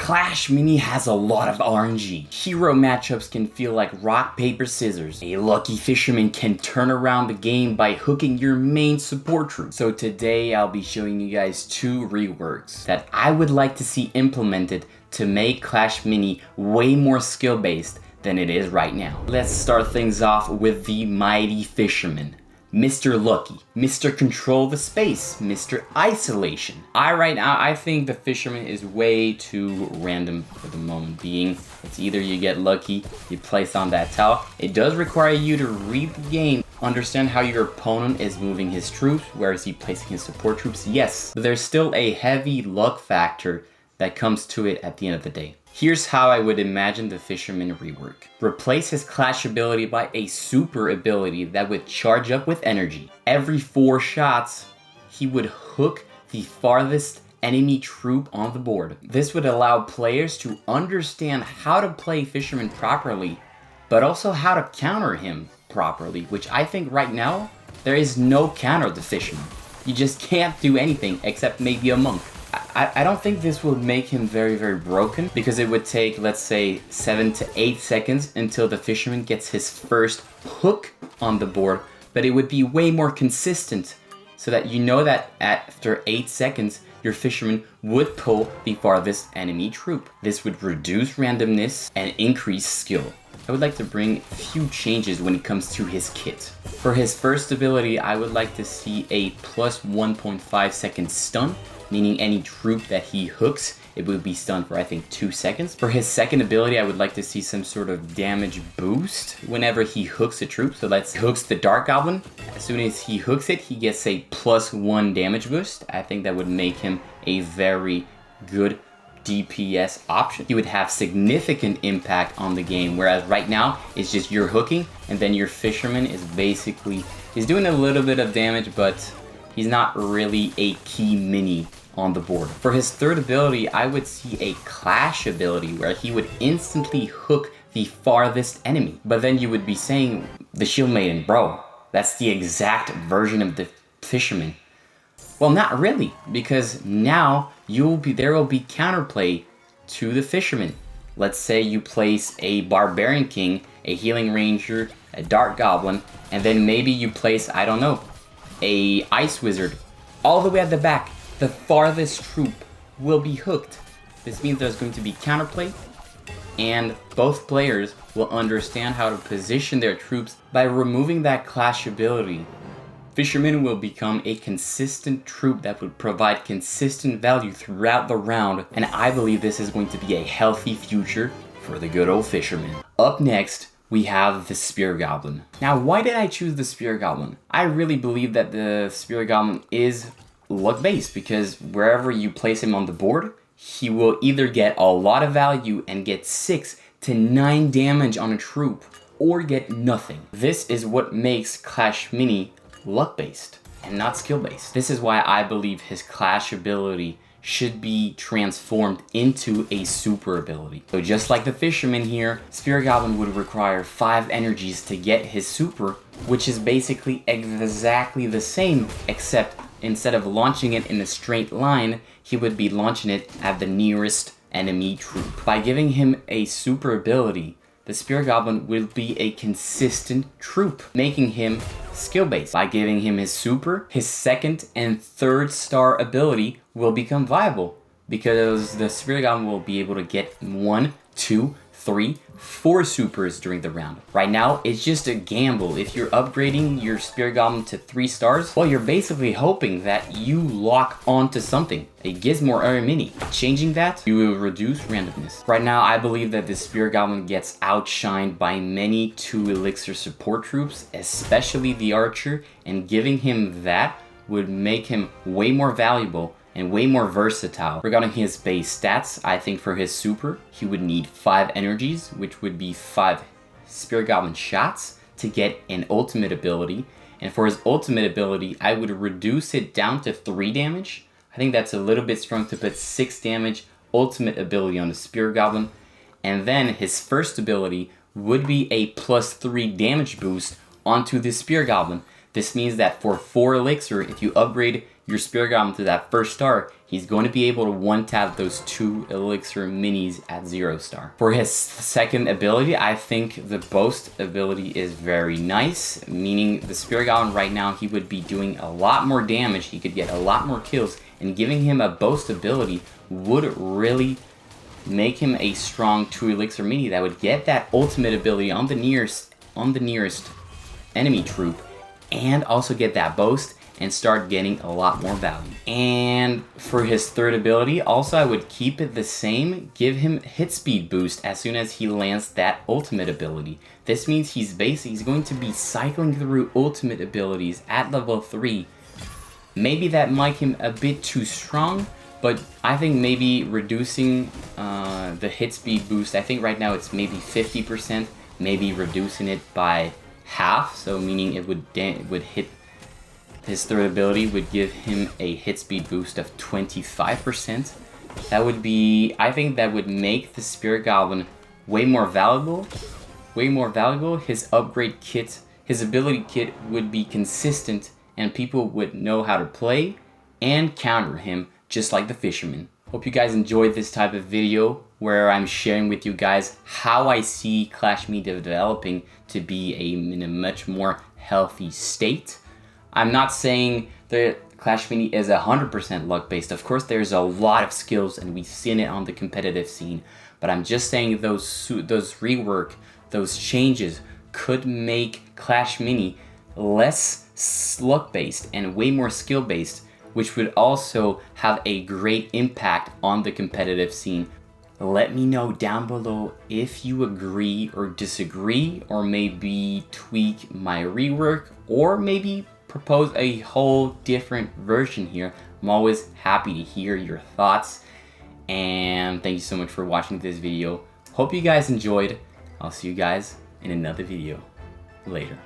Clash Mini has a lot of RNG. Hero matchups can feel like rock, paper, scissors. A lucky Fisherman can turn around the game by hooking your main support troop. So today I'll be showing you guys 2 reworks that I would like to see implemented to make Clash Mini way more skill based than it is right now. Let's start things off with the mighty Fisherman. Mr. Lucky, Mr. Control the Space, Mr. Isolation. Right now, I think the Fisherman is way too random for the moment being. It's either you get lucky, you place on that towel. It does require you to read the game, understand how your opponent is moving his troops, where is he placing his support troops, yes. But there's still a heavy luck factor that comes to it at the end of the day. Here's how I would imagine the Fisherman rework. Replace his Clash ability by a super ability that would charge up with energy. Every 4 shots, he would hook the farthest enemy troop on the board. This would allow players to understand how to play Fisherman properly, but also how to counter him properly, which I think right now, there is no counter to Fisherman. You just can't do anything except maybe a monk. I don't think this would make him very broken, because it would take, let's say, 7 to 8 seconds until the Fisherman gets his first hook on the board, but it would be way more consistent so that you know that after 8 seconds, your Fisherman would pull the farthest enemy troop. This would reduce randomness and increase skill. I would like to bring a few changes when it comes to his kit. For his first ability, I would like to see a plus 1.5 second stun, meaning any troop that he hooks, it would be stunned for I think 2 seconds. For his second ability, I would like to see some sort of damage boost whenever he hooks a troop. So let's hooks the Dark Goblin. As soon as he hooks it, he gets a +1 damage boost. I think that would make him a very good DPS option. He would have significant impact on the game, whereas right now it's just you're hooking and then your Fisherman is basically, he's doing a little bit of damage, but he's not really a key mini on the board. For his third ability, I would see a Clash ability where he would instantly hook the farthest enemy. But then you would be saying, the Shield Maiden, bro, that's the exact version of the Fisherman. Well, not really, because now there will be counterplay to the Fisherman. Let's say you place a Barbarian King, a Healing Ranger, a Dark Goblin, and then maybe you place, I don't know, a Ice Wizard all the way at the back. The farthest troop will be hooked. This means there's going to be counterplay, and both players will understand how to position their troops. By removing that Clash ability, Fisherman will become a consistent troop that would provide consistent value throughout the round, and I believe this is going to be a healthy future for the good old Fisherman. Up next, we have the Spear Goblin. Now, why did I choose the Spear Goblin? I really believe that the Spear Goblin is luck-based, because wherever you place him on the board, he will either get a lot of value and get 6 to 9 damage on a troop, or get nothing. This is what makes Clash Mini luck-based and not skill-based. This is why I believe his Clash ability should be transformed into a super ability. So just like the Fisherman here, Spear Goblin would require 5 energies to get his super, which is basically exactly the same, except instead of launching it in a straight line, he would be launching it at the nearest enemy troop. By giving him a super ability, the Spear Goblin will be a consistent troop, making him skill-based. By giving him his super, his 2nd and 3rd star ability will become viable, because the Spear Goblin will be able to get 1, 2, 3, 4 supers during the round. Right now, it's just a gamble. If you're upgrading your Spear Goblin to 3 stars, well, you're basically hoping that you lock onto something, a Gizmo or a mini. Changing that, you will reduce randomness. Right now, I believe that the Spear Goblin gets outshined by many 2 elixir support troops, especially the Archer, and giving him that would make him way more valuable and way more versatile. Regarding his base stats, I think for his super, he would need 5 energies, which would be 5 Spear Goblin shots to get an ultimate ability. And for his ultimate ability, I would reduce it down to 3 damage. I think that's a little bit strong to put 6 damage ultimate ability on the Spear Goblin. And then his first ability would be a +3 damage boost onto the Spear Goblin. This means that for 4 elixir, if you upgrade your Spear Goblin to that first star, he's going to be able to one-tap those 2 elixir minis at 0 star. For his second ability, I think the boast ability is very nice, meaning the Spear Goblin right now, he would be doing a lot more damage, he could get a lot more kills, and giving him a boast ability would really make him a strong 2 elixir mini that would get that ultimate ability on the nearest enemy troop, and also get that boast and start getting a lot more value. And for his third ability, also I would keep it the same, give him hit speed boost as soon as he lands that ultimate ability. This means he's going to be cycling through ultimate abilities at level 3. Maybe that might him a bit too strong, but I think maybe reducing the hit speed boost, I think right now it's maybe 50%, maybe reducing it by half, so meaning it would hit. His third ability would give him a hit speed boost of 25%. That would be, I think that would make the Spear Goblin way more valuable. His upgrade kit, his ability kit would be consistent and people would know how to play and counter him just like the Fisherman. Hope you guys enjoyed this type of video where I'm sharing with you guys how I see Clash Mini developing to be in a much more healthy state. I'm not saying that Clash Mini is 100% luck based. Of course, there's a lot of skills and we've seen it on the competitive scene. But I'm just saying those rework, those changes could make Clash Mini less luck based and way more skill based, which would also have a great impact on the competitive scene. Let me know down below if you agree or disagree, or maybe tweak my rework, or maybe propose a whole different version here. I'm always happy to hear your thoughts, and thank you so much for watching this video. Hope you guys enjoyed. I'll see you guys in another video later.